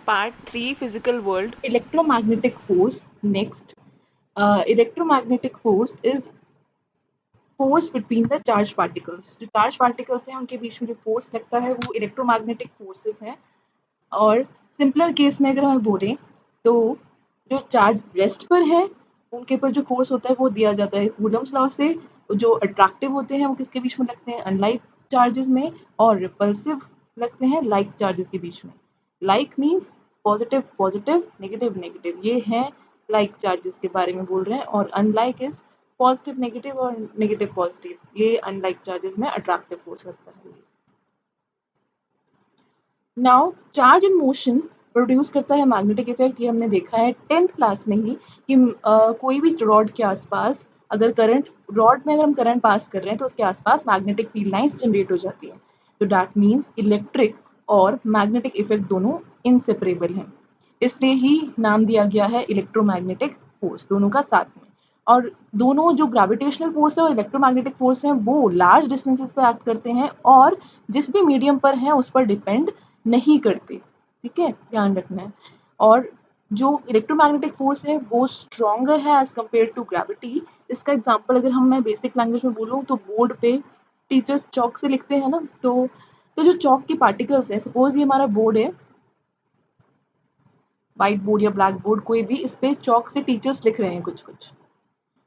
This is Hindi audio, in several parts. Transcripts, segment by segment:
Part 3 Physical World. Electromagnetic force. Next, electromagnetic force is force between the charged particles. जो charged particles हैं उनके बीच में जो force लगता है वो electromagnetic forces है. और सिंपलर केस में अगर हम बोलें तो जो चार्ज रेस्ट पर है उनके ऊपर जो फोर्स होता है वो दिया जाता है कूलम्स लॉ से. जो अट्रैक्टिव होते हैं वो किसके बीच में लगते हैं, अनलाइक चार्जेस में, और रिपल्सिव लगते हैं लाइक चार्जेस के बीच में. Like means positive positive, negative negative, ये हैं लाइक चार्जेस के बारे में बोल रहे हैं. और अनलाइक इज पॉजिटिव नेगेटिव और नेगेटिव पॉजिटिव, ये अनलाइक चार्जेस में अट्रैक्टिव फोर्स लगता है. Now charge in motion produce करता है मैग्नेटिक इफेक्ट. ये हमने देखा है 10th क्लास में ही कि कोई भी रॉड के आसपास अगर करंट, रॉड में अगर हम करंट पास कर रहे हैं तो उसके आसपास मैग्नेटिक फील्ड लाइंस जनरेट हो जाती हैं. तो दैट मीन्स इलेक्ट्रिक और मैग्नेटिक इफेक्ट दोनों इनसेपरेबल हैं. इसलिए ही नाम दिया गया है इलेक्ट्रोमैग्नेटिक फोर्स दोनों का साथ में. और दोनों जो ग्रेविटेशनल फोर्स है और इलेक्ट्रोमैग्नेटिक फोर्स है वो लार्ज डिस्टेंसेस पर एक्ट करते हैं और जिस भी मीडियम पर हैं उस पर डिपेंड नहीं करते. ठीक है, ध्यान रखना है. और जो इलेक्ट्रोमैग्नेटिक फोर्स है वो स्ट्रॉन्गर है एज कम्पेयर टू ग्रेविटी. इसका एग्जांपल अगर मैं बेसिक लैंग्वेज में बोलूँ तो बोर्ड पे टीचर्स चॉक से लिखते हैं ना, तो जो चॉक के पार्टिकल्स हैं, सपोज ये हमारा बोर्ड है, व्हाइट बोर्ड या ब्लैक बोर्ड कोई भी, इस पे चॉक से टीचर्स लिख रहे हैं कुछ कुछ.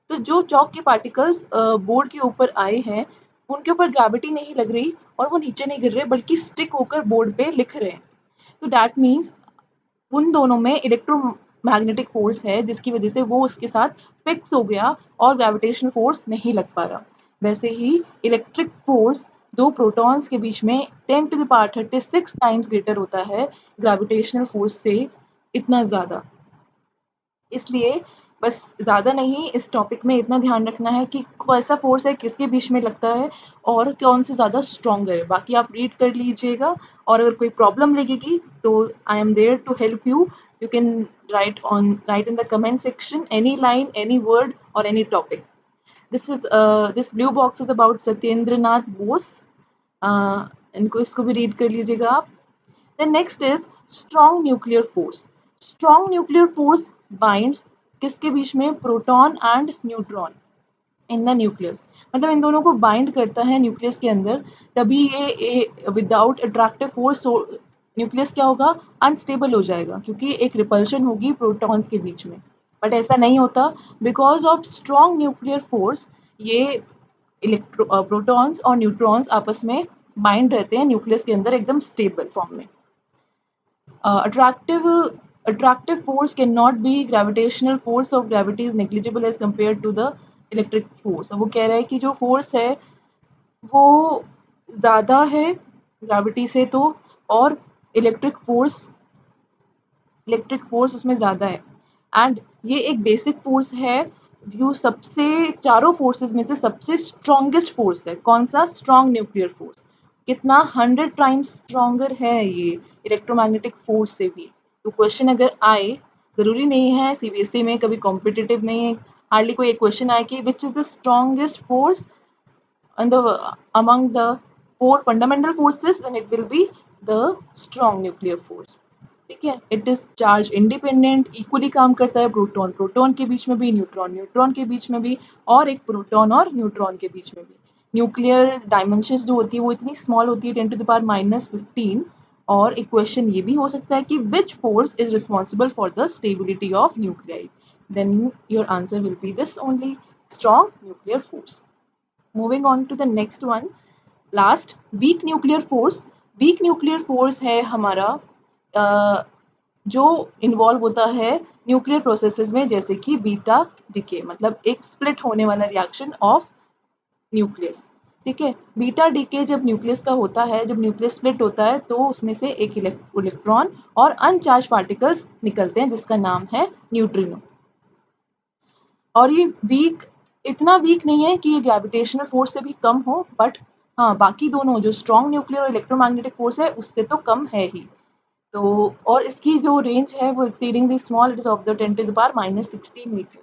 तो जो चॉक के पार्टिकल्स बोर्ड के ऊपर आए हैं उनके ऊपर ग्रेविटी नहीं लग रही और वो नीचे नहीं गिर रहे बल्कि स्टिक होकर बोर्ड पे लिख रहे हैं. तो दैट मीन्स उन दोनों में इलेक्ट्रोमैग्नेटिक फोर्स है जिसकी वजह से वो उसके साथ फिक्स हो गया और ग्रेविटेशनल फोर्स नहीं लग पा रहा. वैसे ही इलेक्ट्रिक फोर्स दो प्रोटॉन्स के बीच में 10 to the power 36 times greater होता है ग्रेविटेशनल फोर्स से, इतना ज़्यादा. इसलिए बस ज़्यादा नहीं, इस टॉपिक में इतना ध्यान रखना है कि कौन सा फोर्स है किसके बीच में लगता है और कौन से ज़्यादा स्ट्रॉन्गर है. बाकी आप रीड कर लीजिएगा और अगर कोई प्रॉब्लम लगेगी तो I am there to help you. You can write in the comment section any line, any word और any topic. This blue box is about Satyendra Nath Bose. इनको इसको भी रीड कर लीजिएगा आप. Then next is strong nuclear force. Strong nuclear force binds किसके बीच में, proton and neutron in the nucleus. मतलब इन दोनों को बाइंड करता है न्यूक्लियस के अंदर. तभी ये विदाउट अट्रैक्टिव फोर्स न्यूक्लियस क्या होगा, अनस्टेबल हो जाएगा क्योंकि एक रिपल्शन होगी प्रोटॉन्स के बीच में. बट ऐसा नहीं होता because of strong nuclear force. ये प्रोटॉन्स और न्यूट्रॉन्स आपस में बाइंड रहते हैं न्यूक्लियस के अंदर एकदम स्टेबल फॉर्म में. Attractive force cannot be gravitational force of gravity is negligible as compared to the electric force. अब वो कह रहा है कि जो फोर्स है वो ज़्यादा है ग्रेविटी से तो, और इलेक्ट्रिक फोर्स उसमें ज़्यादा है. एंड ये एक बेसिक फोर्स है जो सबसे, चारों फोर्सेस में से सबसे स्ट्रॉन्गेस्ट फोर्स है. कौन सा, स्ट्रॉन्ग न्यूक्लियर फोर्स. कितना, 100 टाइम्स स्ट्रॉन्गर है ये इलेक्ट्रोमैग्नेटिक फोर्स से भी. तो क्वेश्चन अगर आए, ज़रूरी नहीं है सीबीएसई में, कभी कॉम्पिटिटिव नहीं है, हार्डली कोई एक क्वेश्चन आए कि which is the strongest force and the among the four fundamental forces, then it will be the strong nuclear force. ठीक है, it is charge independent, equally काम करता है प्रोटॉन प्रोटॉन के बीच में भी, न्यूट्रॉन न्यूट्रॉन के बीच में भी, और एक प्रोटॉन और न्यूट्रॉन के बीच में भी. न्यूक्लियर डायमेंशंस जो होती है वो इतनी स्मॉल होती है 10 to the power -15. और एक क्वेश्चन ये भी हो सकता है कि which force is responsible for the stability of nuclei. Then your answer will be this only, strong nuclear force. Moving on to the next one, last, weak nuclear force. Weak nuclear force है हमारा जो इन्वॉल्व होता है न्यूक्लियर प्रोसेसेस में, जैसे कि बीटा डिके, मतलब एक स्प्लिट होने वाला रिएक्शन ऑफ न्यूक्लियस. ठीक है, बीटा डिके जब न्यूक्लियस का होता है, जब न्यूक्लियस स्प्लिट होता है तो उसमें से एक इलेक्ट्रॉन और अनचार्ज पार्टिकल्स निकलते हैं जिसका नाम है न्यूट्रिनो. और ये वीक, इतना वीक नहीं है कि ये ग्रेविटेशनल फोर्स से भी कम हो, बट हाँ बाकी दोनों जो स्ट्रॉन्ग न्यूक्लियर और इलेक्ट्रोमैग्नेटिक फोर्स है उससे तो कम है ही. तो और इसकी जो रेंज है वो exceedingly small, it is of the 10 to the power -16 metre.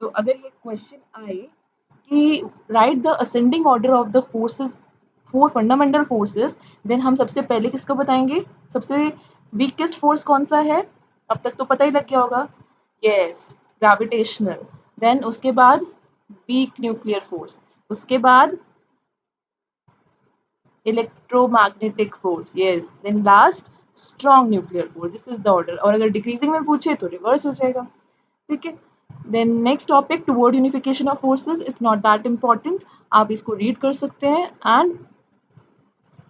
तो अगर ये क्वेश्चन आए कि write the ascending order of the forces, four fundamental forces, then हम सबसे पहले किसको बताएंगे, सबसे वीकेस्ट फोर्स कौन सा है? अब तक तो पता ही लग गया होगा। Yes, gravitational. देन उसके बाद वीक न्यूक्लियर फोर्स, उसके बाद electromagnetic force, yes, then last strong nuclear force. This is the order, और अगर डिक्रीजिंग में पूछे तो रिवर्स हो जाएगा। ठीक है, then next topic toward unification of forces, it's not that important, आप इसको रीड कर सकते हैं, एंड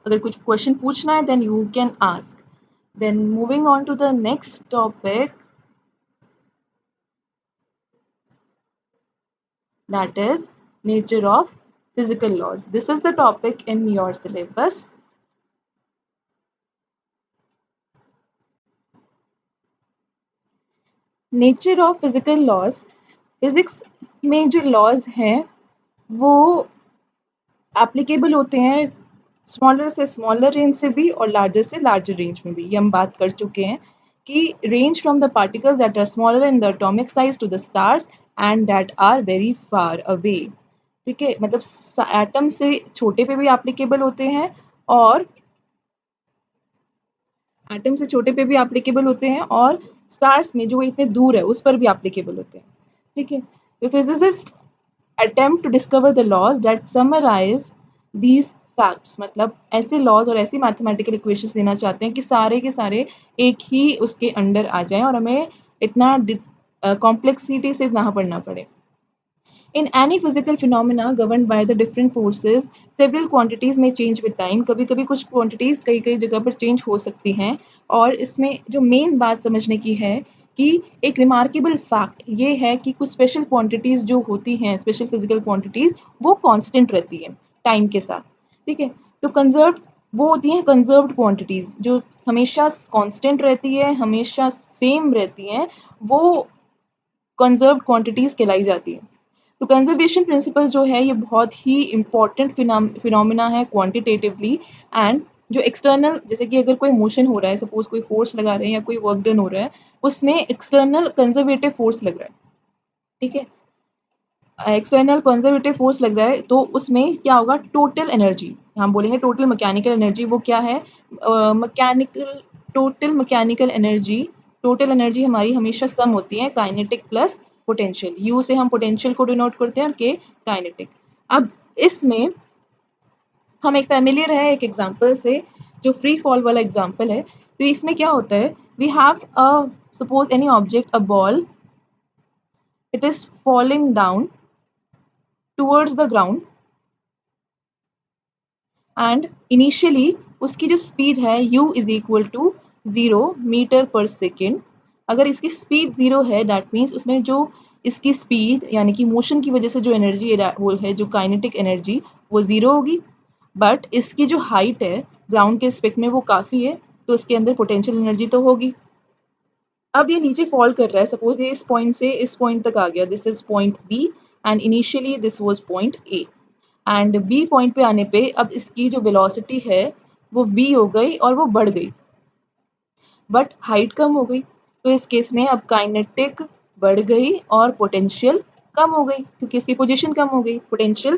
अगर कुछ क्वेश्चन पूछना है then you can ask. Then moving on to the next topic, that is nature of physical laws. This is the topic in your syllabus. Nature of physical laws, physics में जो लॉज हैं वो एप्लीकेबल होते हैं स्मॉलर से स्मॉलर रेंज से भी और लार्जर से लार्जर रेंज में भी। ये हम बात कर चुके हैं कि range from the particles that are smaller in the atomic size to the stars and that are very far away. ठीक है, मतलब एटम से छोटे पे भी एप्लीकेबल होते हैं और एटम से छोटे पे भी एप्लीकेबल होते हैं और स्टार्स में जो इतने दूर है उस पर भी एप्लीकेबल होते हैं। ठीक है, तो physicist attempt to discover the laws that summarise these facts, मतलब ऐसे लॉज और ऐसी मैथमेटिकल इक्वेशंस देना चाहते हैं कि सारे के सारे एक ही उसके अंडर आ जाएं और हमें इतना कॉम्प्लेक्सिटी से ना पढ़ना पड़े। In any physical phenomena governed by the different forces, several quantities may change with time. कभी कभी कुछ quantities कई कई जगह पर change हो सकती हैं, और इसमें जो main बात समझने की है कि एक remarkable fact ये है कि कुछ special quantities जो होती हैं, special physical quantities, वो constant रहती है time के साथ। ठीक है, तो conserved वो होती हैं conserved quantities जो हमेशा constant रहती है, हमेशा same रहती हैं, वो conserved quantities कहलाई जाती है। तो कंजर्वेशन प्रिंसिपल जो है ये बहुत ही इंपॉर्टेंट फिनोमिना है क्वांटिटेटिवली, एंड जो एक्सटर्नल, जैसे कि अगर कोई मोशन हो रहा है, सपोज कोई फोर्स लगा रहे हैं या कोई वर्क डन हो रहा है, उसमें एक्सटर्नल कंजर्वेटिव फोर्स लग रहा है। ठीक है, एक्सटर्नल कंजर्वेटिव फोर्स लग रहा है तो उसमें क्या होगा, टोटल एनर्जी, हम बोलेंगे टोटल मैकेनिकल एनर्जी, वो क्या है, mechanical total mechanical energy, total energy हमारी हमेशा सम होती है काइनेटिक प्लस पोटेंशियल। यू से हम पोटेंशियल को डिनोट करते हैं और के काइनेटिक। अब इसमें हम एक फैमिलियर है एक एग्जांपल से, जो फ्री फॉल वाला एग्जांपल है। तो इसमें क्या होता है, we have a suppose any object, a ball, it is falling down towards the ground, and initially उसकी जो स्पीड है u is equal to 0 metre पर सेकेंड। अगर इसकी स्पीड 0 है दैट मीन्स उसमें जो इसकी स्पीड यानी कि मोशन की वजह से जो एनर्जी वो है, जो काइनेटिक एनर्जी, वो 0 होगी। बट इसकी जो हाइट है ग्राउंड के रिस्पेक्ट में वो काफ़ी है, तो इसके अंदर पोटेंशियल एनर्जी तो होगी। अब ये नीचे फॉल कर रहा है, सपोज ये इस पॉइंट से इस पॉइंट तक आ गया, this is point B and initially this was point A, and B point पे आने पे अब इसकी जो वेलोसिटी है वो v हो गई और वो बढ़ गई, बट हाइट कम हो गई। तो इस केस में अब काइनेटिक बढ़ गई और पोटेंशियल कम हो गई, क्योंकि इसकी पोजीशन कम हो गई। पोटेंशियल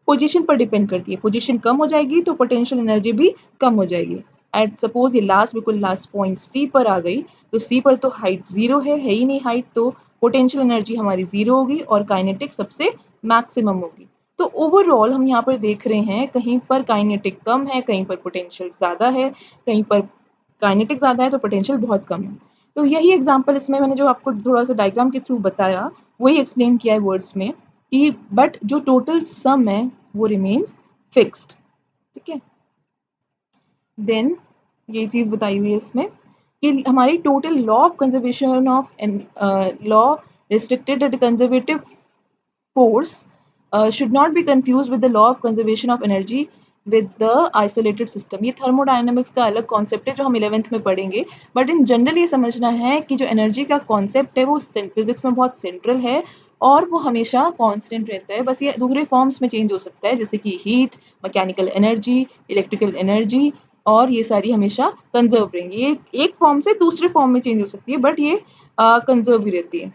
पोजीशन पर डिपेंड करती है, पोजीशन कम हो जाएगी तो पोटेंशियल एनर्जी भी कम हो जाएगी। एट सपोज ये लास्ट बिल्कुल लास्ट पॉइंट सी पर आ गई, तो सी पर तो हाइट 0 है ही नहीं हाइट, तो पोटेंशियल एनर्जी हमारी 0 होगी और काइनेटिक सबसे मैक्सिमम होगी। तो ओवरऑल हम यहाँ पर देख रहे हैं कहीं पर काइनेटिक कम है, कहीं पर पोटेंशियल ज़्यादा है, कहीं पर काइनेटिक ज़्यादा है तो पोटेंशियल बहुत कम है। तो यही एग्जांपल इसमें मैंने जो आपको थोड़ा सा डायग्राम के थ्रू बताया वही एक्सप्लेन किया है वर्ड्स में कि बट जो टोटल सम है वो रिमेन्स फिक्स्ड। ठीक है, देन ये चीज़ बताई हुई है इसमें कि हमारी total law of conservation of law restricted at conservative force should not be confused with the law of conservation of energy with the isolated system। ये थर्मोडायनामिक्स का अलग कॉन्सेप्ट है जो हम 11th में पढ़ेंगे, बट इन जनरल ये समझना है कि जो एनर्जी का कॉन्सेप्ट है वो फिजिक्स में बहुत सेंट्रल है और वो हमेशा कांस्टेंट रहता है, बस ये दूसरे फॉर्म्स में चेंज हो सकता है, जैसे कि heat, mechanical energy, electrical energy, और ये सारी हमेशा कंजर्व रहेंगी। ये एक फॉर्म से दूसरे फॉर्म में चेंज हो सकती है बट ये कंजर्व ही रहती है।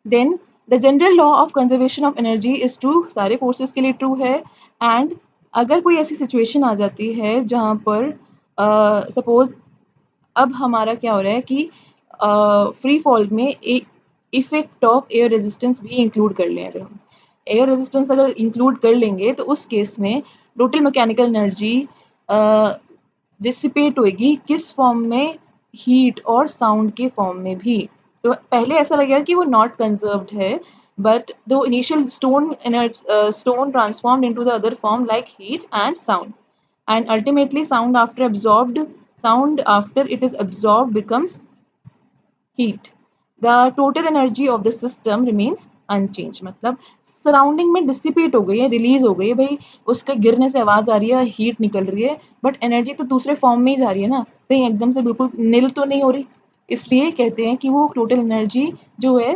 Then the general law of conservation of energy is true, सारे फोर्सेस के लिए ट्रू है। एंड अगर कोई ऐसी सिचुएशन आ जाती है जहाँ पर सपोज अब हमारा क्या हो रहा है कि फ्री फॉल में एक इफेक्ट ऑफ एयर रेजिस्टेंस भी इंक्लूड कर लें। अगर हम एयर रेजिस्टेंस अगर इंक्लूड कर लेंगे तो उस केस में टोटल मैकेनिकल एनर्जी डिसिपेट होएगी किस फॉर्म में, हीट और साउंड के फॉर्म में भी। तो पहले ऐसा लगेगा कि वो नॉट कंजर्व्ड है, but the initial stone transformed into the other form like heat and sound, and ultimately sound after it is absorbed becomes heat. The total energy of the system remains unchanged. मतलब सराउंडिंग में डिसिपेट हो गई है, रिलीज हो गई है, भाई उसके गिरने से आवाज आ रही है, हीट निकल रही है, बट एनर्जी तो दूसरे फॉर्म में ही जा रही है ना, कहीं एकदम से बिल्कुल नील तो नहीं हो रही। इसलिए कहते हैं कि वो टोटल एनर्जी जो है,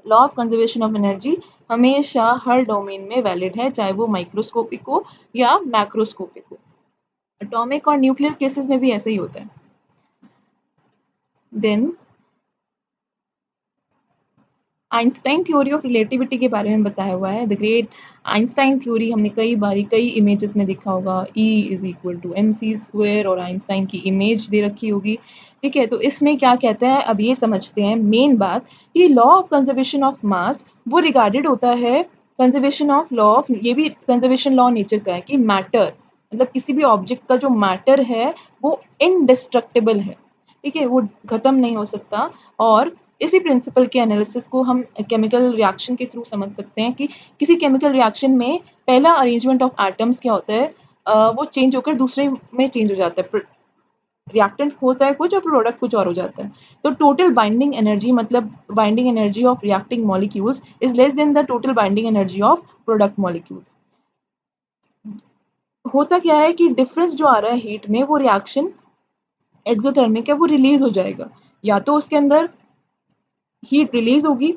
law of conservation of energy हमेशा हर डोमेन में वैलिड है, चाहे वो माइक्रोस्कोपिक हो या मैक्रोस्कोपिक हो। एटॉमिक और न्यूक्लियर केसेस में भी ऐसे ही होता है। Then Einstein theory of relativity के बारे में बताया हुआ है। द ग्रेट आइंस्टाइन थ्योरी हमने कई बारी कई इमेजेस में देखा होगा, E=mc² और आइंस्टाइन की इमेज दे रखी होगी। ठीक है, तो इसमें क्या कहता है अब ये समझते हैं। मेन बात, ये law of conservation of mass वो रिगार्डेड होता है, कंजर्वेशन ऑफ लॉ ऑफ, ये भी कंजर्वेशन लॉ नेचर का है कि मैटर, मतलब किसी भी ऑब्जेक्ट का जो मैटर है वो इनडिस्ट्रक्टिबल है। ठीक है, वो खत्म नहीं हो सकता। और इसी प्रिंसिपल के एनालिसिस को हम केमिकल रिएक्शन के थ्रू समझ सकते हैं कि किसी केमिकल रिएक्शन में पहला अरेंजमेंट ऑफ एटम्स क्या होता है, वो चेंज होकर दूसरे में चेंज हो जाता है। रिएक्टेंट होता है कुछ और प्रोडक्ट कुछ और हो जाता है। तो टोटल बाइंडिंग एनर्जी, मतलब binding energy of reacting molecules is less than the total binding energy of product molecules. होता क्या है कि डिफरेंस जो आ रहा है हीट में, वो रिएक्शन एक्सोथर्मिक है, वो रिलीज हो जाएगा। या तो उसके अंदर हीट रिलीज होगी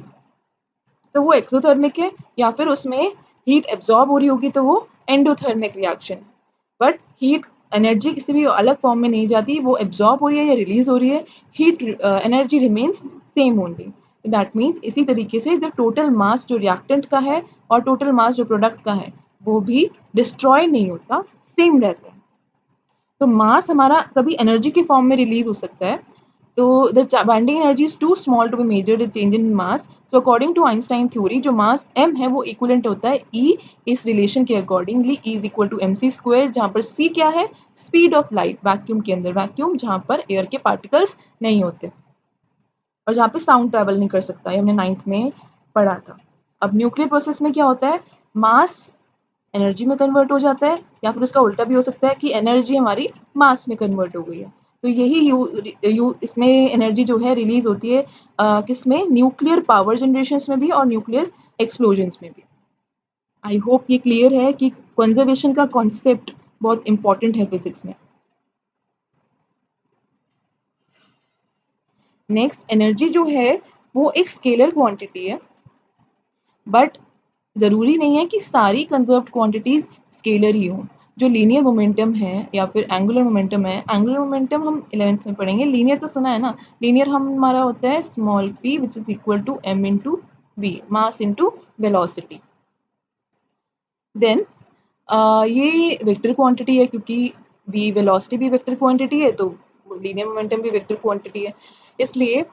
तो वो एक्सोथर्मिक है, या फिर उसमें हीट एब्जॉर्ब हो रही होगी तो वो endothermic reaction. But heat energy किसी भी अलग फॉर्म में नहीं जाती, वो एब्जॉर्ब हो रही है या रिलीज हो रही है, heat energy remains same only. That means इसी तरीके से जो टोटल मास जो रिएक्टेंट का है और टोटल मास जो प्रोडक्ट का है वो भी डिस्ट्रॉय नहीं होता, सेम रहता है। तो मास हमारा कभी एनर्जी के फॉर्म में रिलीज हो सकता है। तो the binding energy is too small to be measured the change in mass. So according to Einstein theory जो मास m है वो इक्वलेंट होता है E, इस रिलेशन के accordingly E is equal to mc², जहाँ पर c क्या है, स्पीड ऑफ लाइट वैक्यूम के अंदर, वैक्यूम जहाँ पर एयर के पार्टिकल्स नहीं होते और जहाँ पे साउंड ट्रैवल नहीं कर सकता, ये हमने 9th में पढ़ा था। अब न्यूक्लियर प्रोसेस में क्या होता है, मास एनर्जी में कन्वर्ट हो जाता है, या फिर उसका उल्टा भी हो सकता है कि एनर्जी हमारी मास में कन्वर्ट हो गई है। तो यही इसमें एनर्जी जो है रिलीज होती है किसमें, न्यूक्लियर पावर जनरेशन में भी और न्यूक्लियर एक्सप्लोजन्स में भी। आई होप ये क्लियर है कि कंजर्वेशन का कॉन्सेप्ट बहुत इंपॉर्टेंट है फिजिक्स में। नेक्स्ट, एनर्जी जो है वो एक स्केलर क्वांटिटी है, बट ज़रूरी नहीं है कि सारी कंजर्व्ड क्वांटिटीज़ स्केलर ही हों। जो लीनियर मोमेंटम है या फिर एंगुलर मोमेंटम है, एंगुलर मोमेंटम हम 11th में पढ़ेंगे, लीनियर तो सुना है ना। लीनियर हमारा होता है small p which is equal to m into V, mass into velocity. Then ये वेक्टर क्वांटिटी है, क्योंकि v वेलोसिटी भी वेक्टर क्वांटिटी है तो लीनियर मोमेंटम भी वेक्टर क्वांटिटी है। इसलिए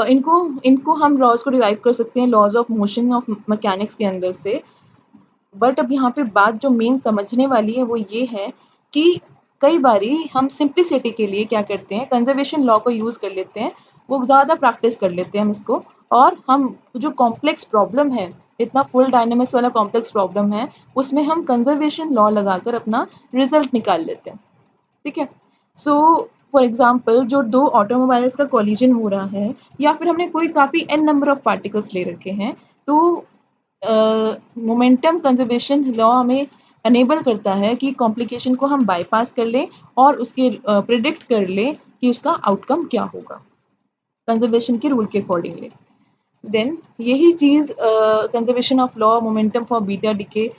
इनको इनको हम लॉज को डिराइव कर सकते हैं laws of motion of mechanics के अंदर से। बट अब यहाँ पे बात जो मेन समझने वाली है वो ये है कि कई बारी हम सिंप्लिसिटी के लिए क्या करते हैं, कंजर्वेशन लॉ को यूज़ कर लेते हैं, वो ज़्यादा प्रैक्टिस कर लेते हैं हम इसको, और हम जो कॉम्प्लेक्स प्रॉब्लम है, इतना फुल डायनेमिक्स वाला कॉम्प्लेक्स प्रॉब्लम है, उसमें हम कंजर्वेशन लॉ लगाकर अपना रिजल्ट निकाल लेते हैं। ठीक है, सो फॉर एग्जाम्पल जो दो ऑटोमोबाइल्स का कॉलिजन हो रहा है, या फिर हमने कोई काफ़ी n नंबर ऑफ पार्टिकल्स ले रखे हैं, तो मोमेंटम कंजर्वेशन लॉ हमें अनेबल करता है कि कॉम्प्लिकेशन को हम बाईपास कर लें और उसके प्रिडिक्ट कर लें कि उसका आउटकम क्या होगा कंजर्वेशन के रूल के अकॉर्डिंगली। देन यही चीज़ conservation of law momentum for beta decay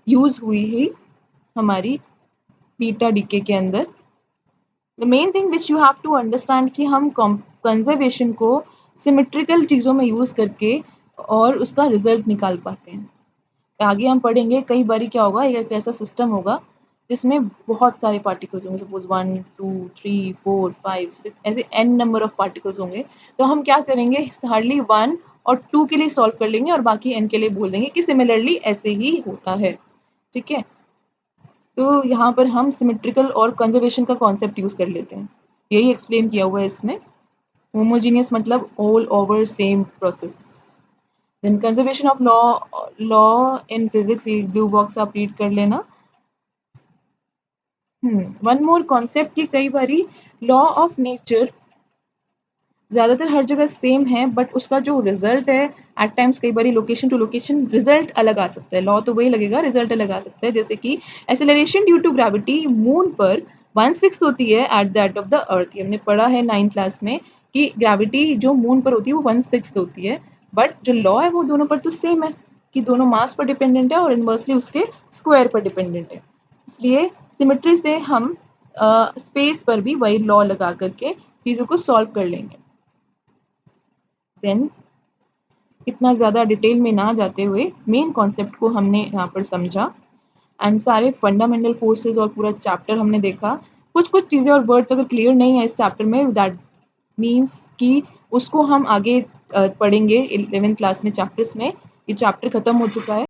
use हुई ही हमारी बीटा डीके के अंदर। The main thing which you have to understand कि हम कंजर्वेशन को सिमेट्रिकल चीज़ों में यूज़ करके और उसका रिजल्ट निकाल पाते हैं। आगे हम पढ़ेंगे कई बारी क्या होगा, एक ऐसा सिस्टम होगा जिसमें बहुत सारे पार्टिकल्स होंगे, सपोज 1 2 3 4 5 6 ऐसे n नंबर ऑफ पार्टिकल्स होंगे। तो हम क्या करेंगे, हार्डली 1 और 2 के लिए सॉल्व कर लेंगे और बाकी n के लिए बोल देंगे कि सिमिलरली ऐसे ही होता है। ठीक है, तो यहाँ पर हम सिमेट्रिकल और कंजर्वेशन का कॉन्सेप्ट यूज कर लेते हैं, यही एक्सप्लेन किया हुआ है इसमें। होमोजीनियस मतलब all over same process. Then conservation of law in physics, ये ब्लू बॉक्स आप रीड कर लेना। वन मोर कॉन्सेप्ट कि कई बारी लॉ ऑफ नेचर ज़्यादातर हर जगह सेम है, बट उसका जो रिजल्ट है एट टाइम्स कई बारी लोकेशन टू लोकेशन रिजल्ट अलग आ सकता है। लॉ तो वही लगेगा, रिजल्ट अलग आ सकता है। जैसे कि acceleration due to gravity moon पर 1/6 होती है at that of the earth. ये हमने पढ़ा है 9th क्लास में कि ग्रेविटी जो मून पर होती है वो 1/6 होती है, बट जो लॉ है वो दोनों पर तो सेम है कि दोनों मास पर डिपेंडेंट है और इन्वर्सली उसके स्क्वायर पर डिपेंडेंट है। इसलिए सिमेट्री से हम स्पेस पर भी वही लॉ लगा करके चीज़ों को सॉल्व कर लेंगे। देन इतना ज़्यादा डिटेल में ना जाते हुए मेन कॉन्सेप्ट को हमने यहाँ पर समझा एंड सारे फंडामेंटल फोर्सेस और पूरा चैप्टर हमने देखा। कुछ कुछ चीज़ें और वर्ड्स अगर क्लियर नहीं है इस चैप्टर में, दैट मीन्स कि उसको हम आगे पढ़ेंगे 11th क्लास में चैप्टर्स में। ये चैप्टर खत्म हो चुका है।